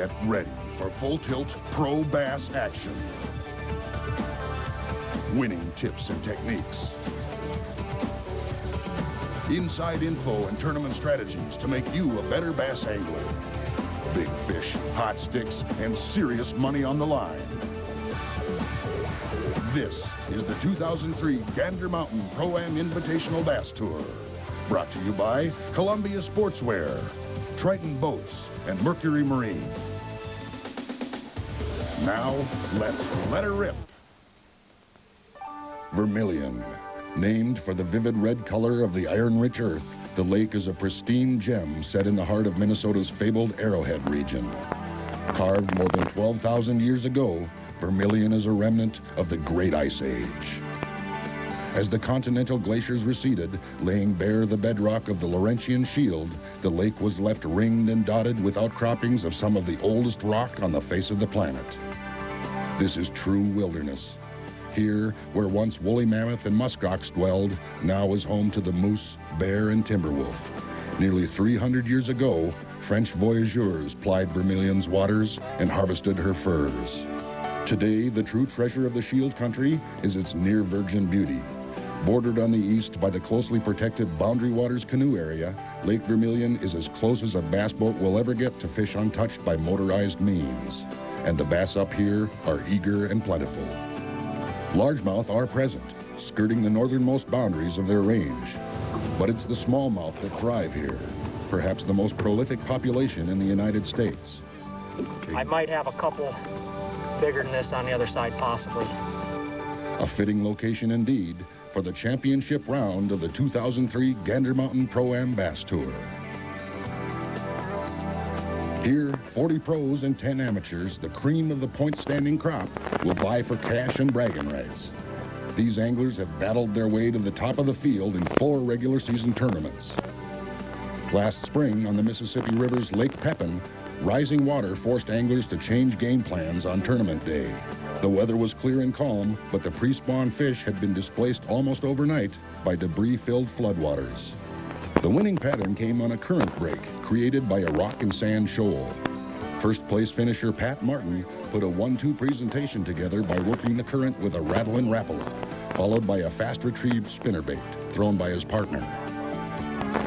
Get ready for full tilt pro bass action. Winning tips and techniques. Inside info and tournament strategies to make you a better bass angler. Big fish, hot sticks, and serious money on the line. This is the 2003 Gander Mountain Pro-Am Invitational Bass Tour. Brought to you by Columbia Sportswear, Triton Boats, and Mercury Marine. Now, let's let her rip. Vermilion. Named for the vivid red color of the iron-rich earth, the lake is a pristine gem set in the heart of Minnesota's fabled Arrowhead region. Carved more than 12,000 years ago, Vermilion is a remnant of the Great Ice Age. As the continental glaciers receded, laying bare the bedrock of the Laurentian Shield, the lake was left ringed and dotted with outcroppings of some of the oldest rock on the face of the planet. This is true wilderness. Here, where once woolly mammoth and muskox dwelled, now is home to the moose, bear, and timber wolf. Nearly 300 years ago, French voyageurs plied Vermilion's waters and harvested her furs. Today, the true treasure of the Shield country is its near-virgin beauty. Bordered on the east by the closely protected Boundary Waters canoe area, Lake Vermillion is as close as a bass boat will ever get to fish untouched by motorized means. And the bass up here are eager and plentiful. Largemouth are present, skirting the northernmost boundaries of their range. But it's the smallmouth that thrive here, perhaps the most prolific population in the United States. I might have a couple bigger than this on the other side, possibly. A fitting location indeed for the championship round of the 2003 Gander Mountain Pro-Am Bass Tour. Here, 40 pros and 10 amateurs, the cream of the point-standing crop, will vie for cash and bragging rights. These anglers have battled their way to the top of the field in 4 regular season tournaments. Last spring, on the Mississippi River's Lake Pepin, rising water forced anglers to change game plans on tournament day. The weather was clear and calm, but the pre-spawn fish had been displaced almost overnight by debris-filled floodwaters. The winning pattern came on a current break created by a rock and sand shoal. First place finisher Pat Martin put a 1-2 presentation together by working the current with a rattle and rapala, followed by a fast-retrieved spinnerbait thrown by his partner.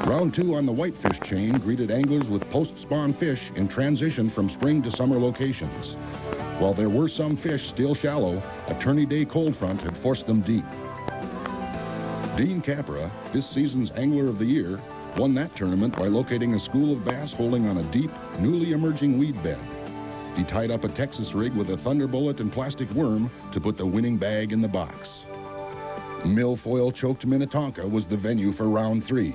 Round 2 on the whitefish chain greeted anglers with post-spawn fish in transition from spring to summer locations. While there were some fish still shallow, a tourney day cold front had forced them deep. Dean Capra, this season's Angler of the Year, won that tournament by locating a school of bass holding on a deep, newly emerging weed bed. He tied up a Texas rig with a thunderbolt and plastic worm to put the winning bag in the box. Milfoil-choked Minnetonka was the venue for round 3.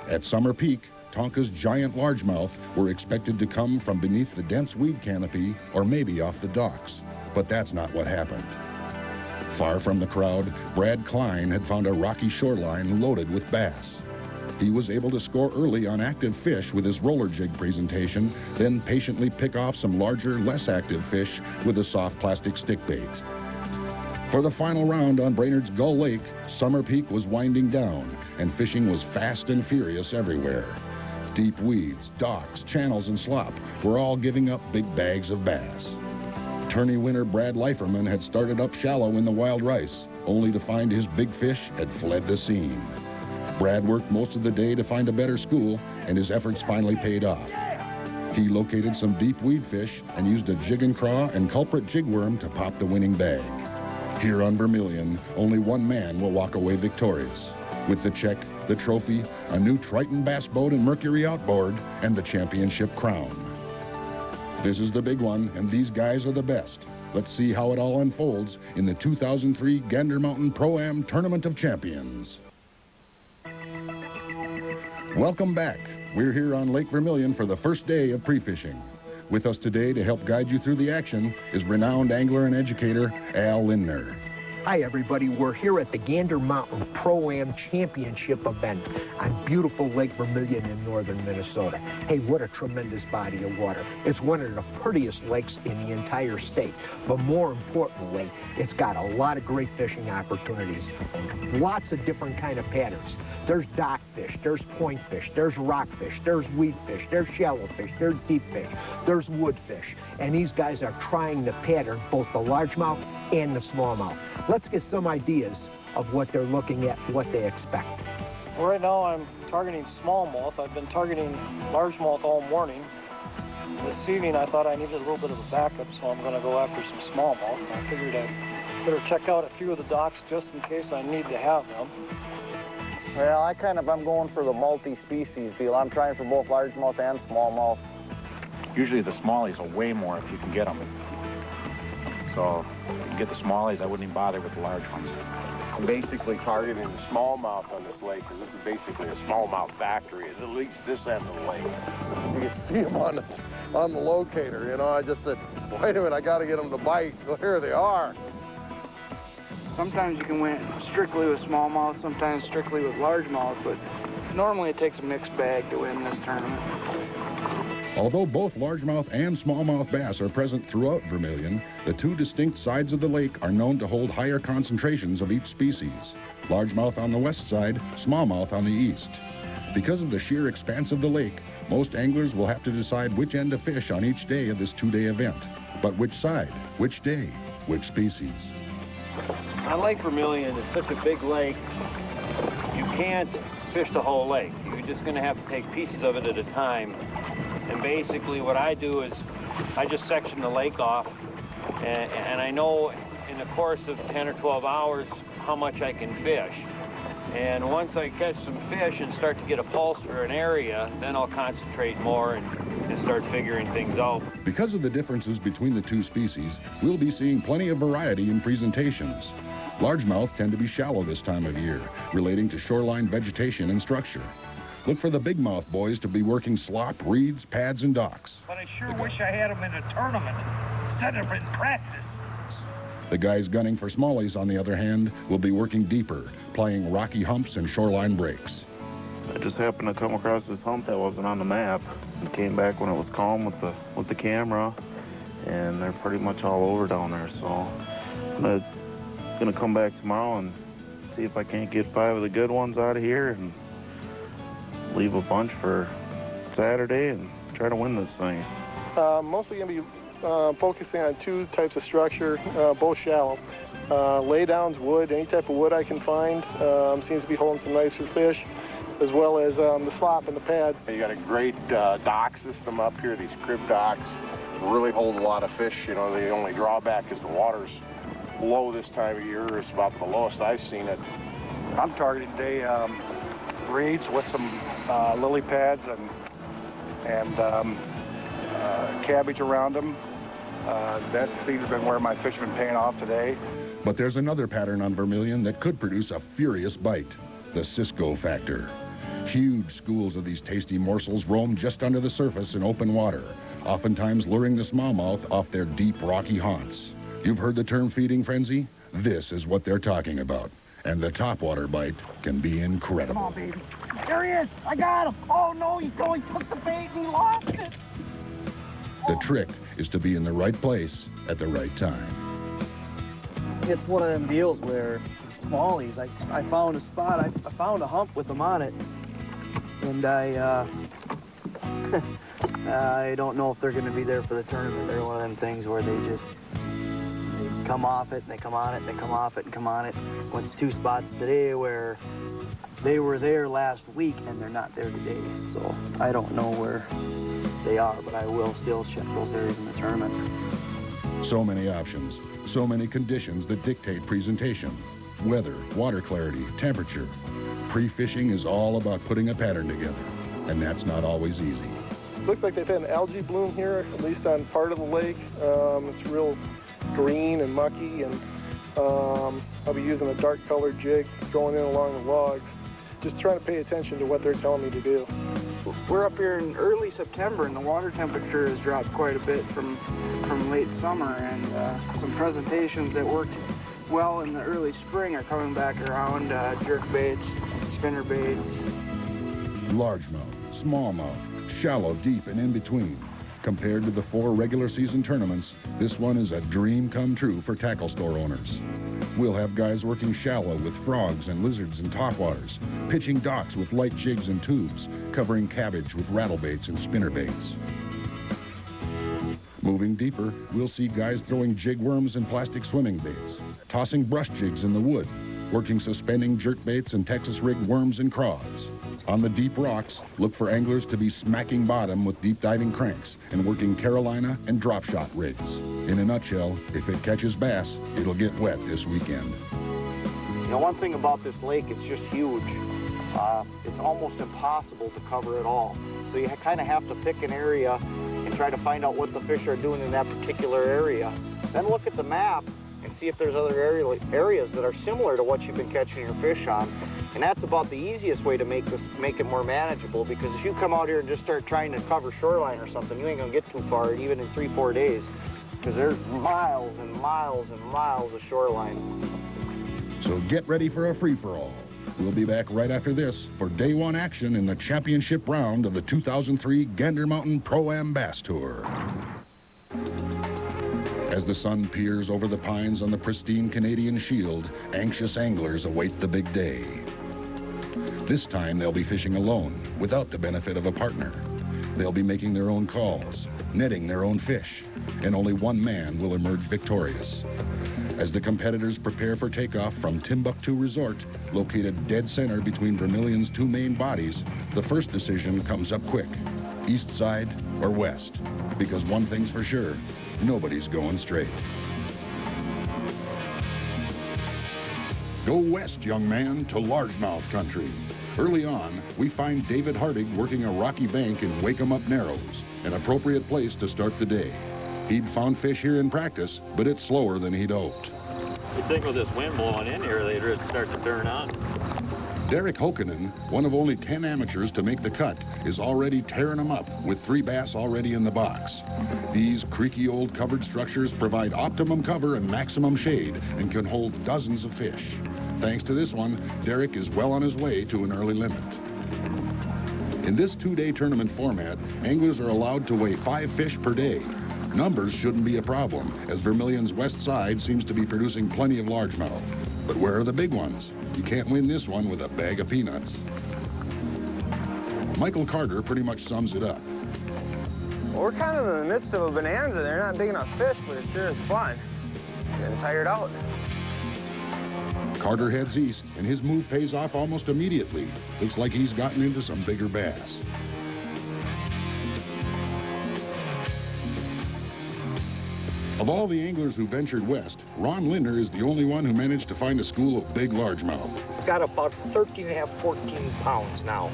At summer peak, Tonka's giant largemouth were expected to come from beneath the dense weed canopy or maybe off the docks, but that's not what happened. Far from the crowd, Brad Klein had found a rocky shoreline loaded with bass. He was able to score early on active fish with his roller jig presentation, then patiently pick off some larger, less active fish with a soft plastic stick bait. For the final round on Brainerd's Gull Lake, summer peak was winding down, and fishing was fast and furious everywhere. Deep weeds, docks, channels, and slop were all giving up big bags of bass. Tourney winner Brad Leiferman had started up shallow in the wild rice, only to find his big fish had fled the scene. Brad worked most of the day to find a better school, and his efforts finally paid off. He located some deep weed fish and used a jig and craw and culprit jigworm to pop the winning bag. Here on Vermilion, only one man will walk away victorious, with the check, the trophy, a new Triton bass boat and Mercury outboard, and the championship crown. This is the big one, and these guys are the best. Let's see how it all unfolds in the 2003 Gander Mountain Pro-Am Tournament of Champions. Welcome back. We're here on Lake Vermillion for the first day of pre-fishing. With us today to help guide you through the action is renowned angler and educator Al Lindner. Hi everybody, we're here at the Gander Mountain Pro-Am Championship event on beautiful Lake Vermillion in northern Minnesota. Hey, what a tremendous body of water. It's one of the prettiest lakes in the entire state, but more importantly, it's got a lot of great fishing opportunities, lots of different kind of patterns. There's dockfish, there's pointfish, there's rockfish, there's weedfish, there's shallowfish, there's deepfish, there's woodfish. And these guys are trying to pattern both the largemouth and the smallmouth. Let's get some ideas of what they're looking at, what they expect. Well, right now I'm targeting smallmouth. I've been targeting largemouth all morning. This evening I thought I needed a little bit of a backup, so I'm going to go after some smallmouth. I figured I'd better check out a few of the docks just in case I need to have them. Well, I'm going for the multi-species deal. I'm trying for both largemouth and smallmouth. Usually the smallies will weigh more if you can get them. So if you can get the smallies, I wouldn't even bother with the large ones. I'm basically targeting the smallmouth on this lake, because this is basically a smallmouth factory, at least this end of the lake. You can see them on the locator, you know. I just said, wait a minute, I got to get them to bite. Well, here they are. Sometimes you can win strictly with smallmouth, sometimes strictly with largemouth, but normally it takes a mixed bag to win this tournament. Although both largemouth and smallmouth bass are present throughout Vermillion, the two distinct sides of the lake are known to hold higher concentrations of each species. Largemouth on the west side, smallmouth on the east. Because of the sheer expanse of the lake, most anglers will have to decide which end to fish on each day of this two-day event. But which side, which day, which species? On Lake Vermillion, it's such a big lake, you can't fish the whole lake. You're just going to have to take pieces of it at a time. And basically what I do is I just section the lake off, and I know in the course of 10 or 12 hours how much I can fish. And once I catch some fish and start to get a pulse for an area, then I'll concentrate more and start figuring things out. Because of the differences between the two species, we'll be seeing plenty of variety in presentations. Largemouth tend to be shallow this time of year, relating to shoreline vegetation and structure. Look for the big mouth boys to be working slop, reeds, pads, and docks. But I sure wish I had them in a tournament instead of in practice. The guys gunning for smallies, on the other hand, will be working deeper, playing rocky humps and shoreline breaks. I just happened to come across this hump that wasn't on the map and came back when it was calm with the camera, and they're pretty much all over down there. So I'm gonna come back tomorrow and see if I can't get 5 of the good ones out of here and leave a bunch for Saturday and try to win this thing. Mostly going to be focusing on 2 types of structure, both shallow. Laydowns, wood, any type of wood I can find seems to be holding some nicer fish, as well as the slop and the pads. You got a great dock system up here, these crib docks. Really hold a lot of fish. You know, the only drawback is the water's low this time of year. It's about the lowest I've seen it. I'm targeting today reeds with some lily pads and cabbage around them. That seems to have been where my fish have been paying off today. But there's another pattern on Vermillion that could produce a furious bite, the Cisco factor. Huge schools of these tasty morsels roam just under the surface in open water, oftentimes luring the smallmouth off their deep, rocky haunts. You've heard the term feeding frenzy? This is what they're talking about. And the topwater bite can be incredible. Come on, baby. There he is. I got him. Oh, no, he took the bait and he lost it. The trick is to be in the right place at the right time. It's one of them deals where smallies, I found a spot, I found a hump with them on it, and I don't know if they're going to be there for the tournament. They're one of them things where they come off it, and they come on it, and they come off it, and come on it. Went to 2 spots today where they were there last week, and they're not there today. So I don't know where they are, but I will still check those areas in the tournament. So many options, so many conditions that dictate presentation. Weather, water clarity, temperature. Pre-fishing is all about putting a pattern together, and that's not always easy. Looks like they've had an algae bloom here, at least on part of the lake. It's real green and mucky, and I'll be using a dark colored jig going in along the logs, just trying to pay attention to what they're telling me to do. We're up here in early September, and the water temperature has dropped quite a bit from late summer, and some presentations that worked well in the early spring are coming back around, jerk baits, spinner baits. Largemouth, smallmouth, shallow, deep, and in between. Compared to the 4 regular season tournaments, this one is a dream come true for tackle store owners. We'll have guys working shallow with frogs and lizards and topwaters, pitching docks with light jigs and tubes, covering cabbage with rattle baits and spinner baits. Moving deeper, we'll see guys throwing jig worms and plastic swimming baits, tossing brush jigs in the wood, working suspending jerk baits and Texas rigged worms and craws. On the deep rocks, look for anglers to be smacking bottom with deep diving cranks and working Carolina and drop shot rigs. In a nutshell, if it catches bass, it'll get wet this weekend. You know, one thing about this lake, it's just huge. It's almost impossible to cover it all. So you kind of have to pick an area and try to find out what the fish are doing in that particular area. Then look at the map and see if there's other areas that are similar to what you've been catching your fish on. And that's about the easiest way to make it more manageable, because if you come out here and just start trying to cover shoreline or something, you ain't gonna get too far, even in 3-4 days, because there's miles and miles and miles of shoreline. So get ready for a free-for-all. We'll be back right after this for day one action in the championship round of the 2003 Gander Mountain Pro-Am Bass Tour. As the sun peers over the pines on the pristine Canadian Shield, anxious anglers await the big day. This time they'll be fishing alone, without the benefit of a partner. They'll be making their own calls, netting their own fish, and only one man will emerge victorious. As the competitors prepare for takeoff from Timbuktu Resort, located dead center between Vermillion's two main bodies, the first decision comes up quick: east side or west. Because one thing's for sure, nobody's going straight. Go west, young man, to largemouth country. Early on, we find David Hardig working a rocky bank in Wake-em-Up Narrows, an appropriate place to start the day. He'd found fish here in practice, but it's slower than he'd hoped. You'd think with this wind blowing in here, they'd just start to turn on. Derek Hokanen, one of only 10 amateurs to make the cut, is already tearing them up with 3 bass already in the box. These creaky old covered structures provide optimum cover and maximum shade and can hold dozens of fish. Thanks to this one, Derek is well on his way to an early limit. In this 2-day tournament format, anglers are allowed to weigh 5 fish per day. Numbers shouldn't be a problem, as Vermillion's west side seems to be producing plenty of largemouth. But where are the big ones? You can't win this one with a bag of peanuts. Michael Carter pretty much sums it up. Well, we're kind of in the midst of a bonanza. They're not big enough fish, but it sure is fun. Getting tired out. Carter heads east, and his move pays off almost immediately. Looks like he's gotten into some bigger bass. Of all the anglers who ventured west, Ron Linder is the only one who managed to find a school of big largemouth. Got about 13.5, 14 pounds now.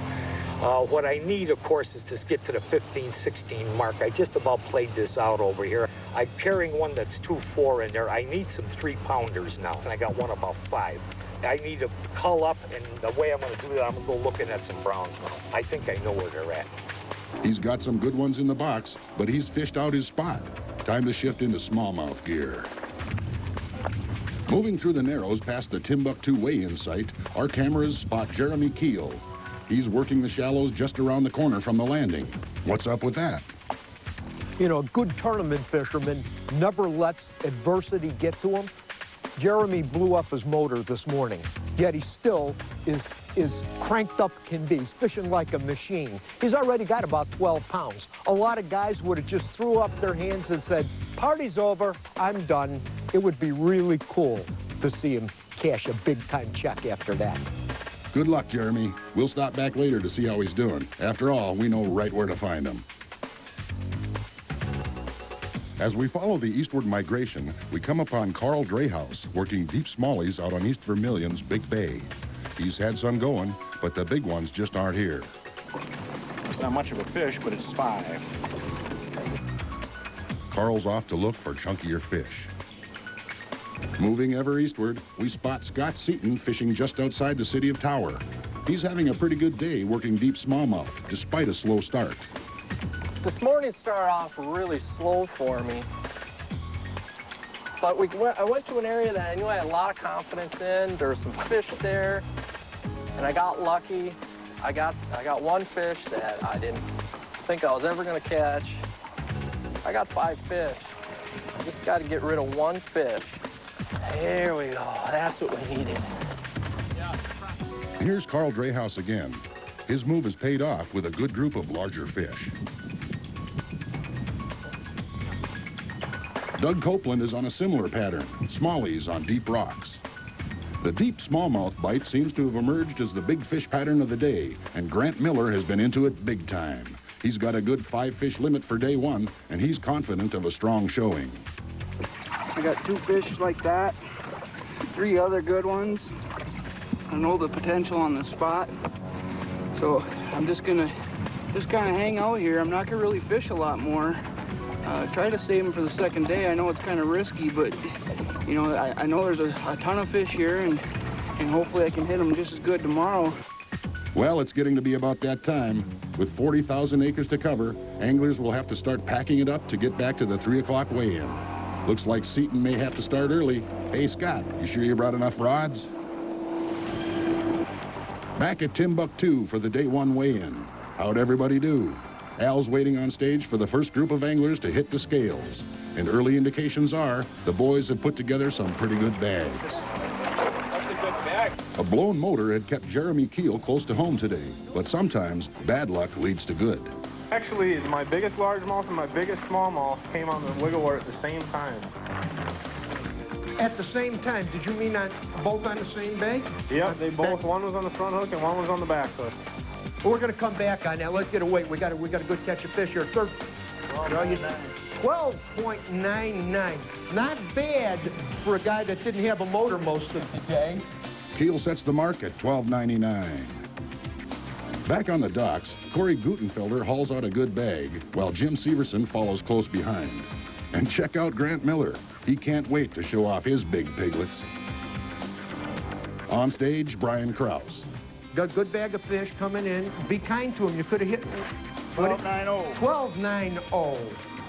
What I need, of course, is to get to the 15, 16 mark. I just about played this out over here. I'm carrying one that's 2.4 in there. I need some 3-pounders now, and I got one about 5. I need to cull up, and the way I'm going to do that, I'm going to go looking at some browns now. I think I know where they're at. He's got some good ones in the box, but he's fished out his spot. Time to shift into smallmouth gear. Moving through the Narrows past the Timbuktu weigh-in site, our cameras spot Jeremy Keel. He's working the shallows just around the corner from the landing. What's up with that? You know, a good tournament fisherman never lets adversity get to him. Jeremy blew up his motor this morning, yet he still is cranked up can be. He's fishing like a machine. He's already got about 12 pounds. A lot of guys would have just threw up their hands and said, party's over, I'm done. It would be really cool to see him cash a big-time check after that. Good luck, Jeremy. We'll stop back later to see how he's doing. After all, we know right where to find him. As we follow the eastward migration, we come upon Carl Dreyhaus working deep smallies out on East Vermillion's Big Bay. He's had some going, but the big ones just aren't here. It's not much of a fish, but it's 5. Carl's off to look for chunkier fish. Moving ever eastward, we spot Scott Seaton fishing just outside the city of Tower. He's having a pretty good day working deep smallmouth, despite a slow start. This morning started off really slow for me. But I went to an area that I knew I had a lot of confidence in. There were some fish there, and I got lucky. I got one fish that I didn't think I was ever going to catch. I got 5 fish. Just got to get rid of one fish. There we go. That's what we needed. Here's Carl Dreyhouse again. His move has paid off with a good group of larger fish. Doug Copeland is on a similar pattern, smallies on deep rocks. The deep smallmouth bite seems to have emerged as the big fish pattern of the day, and Grant Miller has been into it big time. He's got a good 5-fish limit for day one, and he's confident of a strong showing. I got 2 fish like that, 3 other good ones. I know the potential on the spot, so I'm just kind of hang out here. I'm not gonna really fish a lot more. Try to save them for the second day. I know it's kind of risky, but you know, I know there's a ton of fish here, and hopefully I can hit them just as good tomorrow. Well, it's getting to be about that time. With 40,000 acres to cover, anglers will have to start packing it up to get back to the 3 o'clock weigh-in. Looks like Seaton may have to start early. Hey, Scott, you sure you brought enough rods? Back at Timbuktu for the day one weigh-in. How'd everybody do? Al's waiting on stage for the first group of anglers to hit the scales. And early indications are the boys have put together some pretty good bags. That's a good bag. A blown motor had kept Jeremy Keel close to home today, but sometimes bad luck leads to good. Actually, my biggest largemouth and my biggest smallmouth came on the wiggle wart at the same time. At the same time, did you mean both on the same bait? Yep, they both. One was on the front hook and one was on the back hook. Well, we're going to come back on that. Let's get a weight. We got a good catch of fish here. 12.99. Not bad for a guy that didn't have a motor most of the day. Keel sets the mark at $12.99. Back on the docks, Corey Gutenfelder hauls out a good bag, while Jim Severson follows close behind. And check out Grant Miller. He can't wait to show off his big piglets. On stage, Brian Krause. Got a good bag of fish coming in. Be kind to him. You could have hit 12.90. 12.90.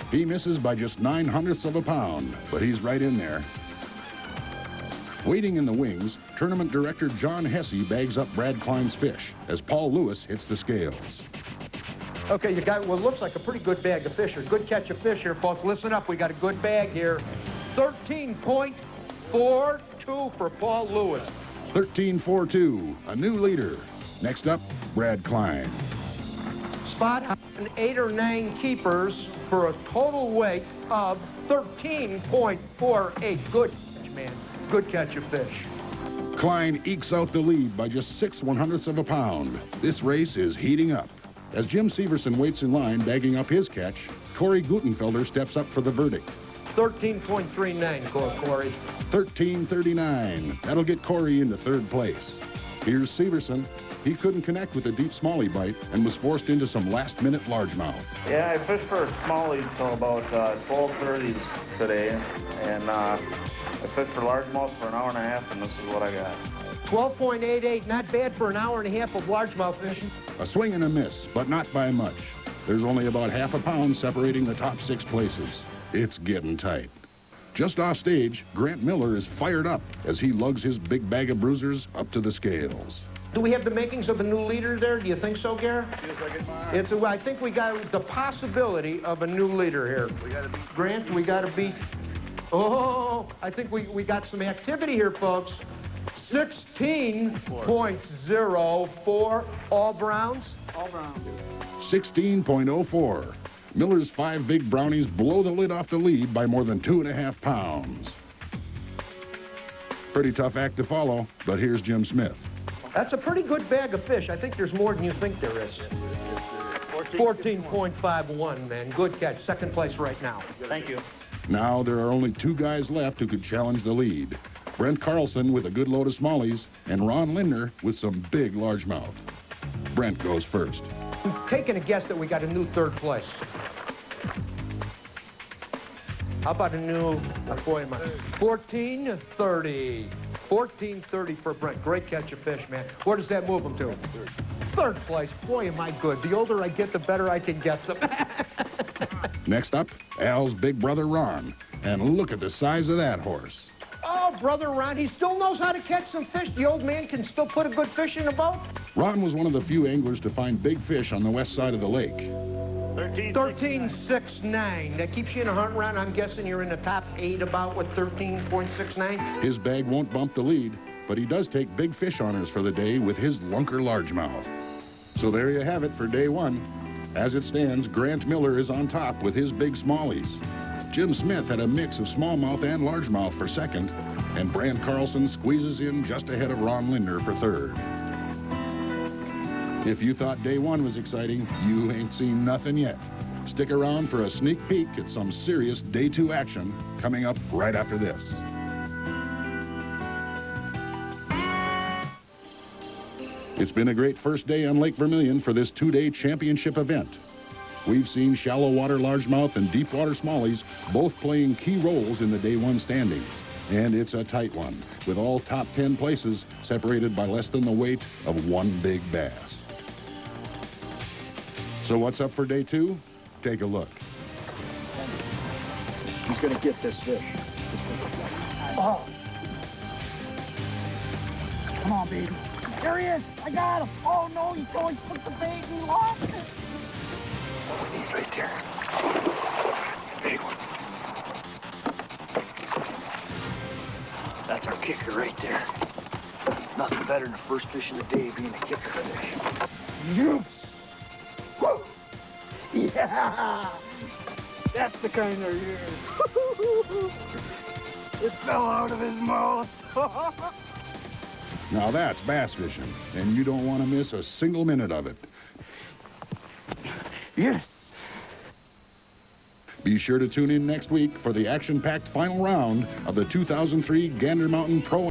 He misses by just 0.09 of a pound, but he's right in there. Waiting in the wings, tournament director John Hesse bags up Brad Klein's fish as Paul Lewis hits the scales. Okay, you got what looks like a pretty good bag of fish here. Good catch of fish here, folks. Listen up, we got a good bag here. 13.42 for Paul Lewis. 13.42, a new leader. Next up, Brad Klein. Spot on 8 or 9 keepers for a total weight of 13.48. Good catch, man. Good catch of fish. Klein ekes out the lead by just 0.06 of a pound. This race is heating up. As Jim Severson waits in line, bagging up his catch, Corey Gutenfelder steps up for the verdict. 13.39, Corey. 13.39. That'll get Corey into 3rd place. Here's Severson. He couldn't connect with a deep smallie bite and was forced into some last-minute largemouth. Yeah, I fished for smallies till about 12:30 today, and I fished for largemouth for an hour and a half, and this is what I got. 12.88, not bad for an hour and a half of largemouth fishing. A swing and a miss, but not by much. There's only about half a pound separating the top 6 places. It's getting tight. Just off stage, Grant Miller is fired up as he lugs his big bag of bruisers up to the scales. Do we have the makings of a new leader there? Do you think so, Gare? I think we got the possibility of a new leader here. Grant, we got to beat. Oh, I think we got some activity here, folks. 16.04, all browns? All browns. 16.04. Miller's 5 big brownies blow the lid off the lead by more than 2.5 pounds. Pretty tough act to follow, but here's Jim Smith. That's a pretty good bag of fish. I think there's more than you think there is. 14.51, man. Good catch. 2nd place right now. Thank you. Now there are only 2 guys left who could challenge the lead. Brent Carlson with a good load of smallies, and Ron Lindner with some big largemouth. Brent goes first. I'm taking a guess that we got a new 3rd place. How about a new, 14.30. 14.30 for Brent. Great catch of fish, man. Where does that move him to? 3rd place. Boy, am I good. The older I get, the better I can get them. Next up, Al's big brother Ron. And look at the size of that horse. Oh, brother Ron, he still knows how to catch some fish. The old man can still put a good fish in a boat. Ron was one of the few anglers to find big fish on the west side of the lake. 13.69. That keeps you in a hunt round. I'm guessing you're in the top 8 about with 13.69. His bag won't bump the lead. but he does take big fish honors for the day with his lunker largemouth. So there you have it for day one. As it stands, Grant Miller is on top with his big smallies. Jim Smith had a mix of smallmouth and largemouth for second, and Brant Carlson squeezes in just ahead of Ron Linder for third. If you thought day one was exciting, you ain't seen nothing yet. Stick around for a sneak peek at some serious day two action coming up right after this. It's been a great first day on Lake Vermillion for this two-day championship event. We've seen shallow water largemouth and deep water smallies both playing key roles in the day one standings. And it's a tight one, with all top 10 places separated by less than the weight of one big bass. So what's up for day two? Take a look. He's gonna get this fish. Oh. Come on, baby. There he is. I got him. Oh, no, he took the bait and he lost it. He's right there. Big one. That's our kicker right there. Nothing better than the first fish of the day being a kicker fish. Yes. Woo. Yeah. That's the kind of year. It fell out of his mouth. Now that's bass fishing, and you don't want to miss a single minute of it. Yes. Be sure to tune in next week for the action-packed final round of the 2003 Gander Mountain Pro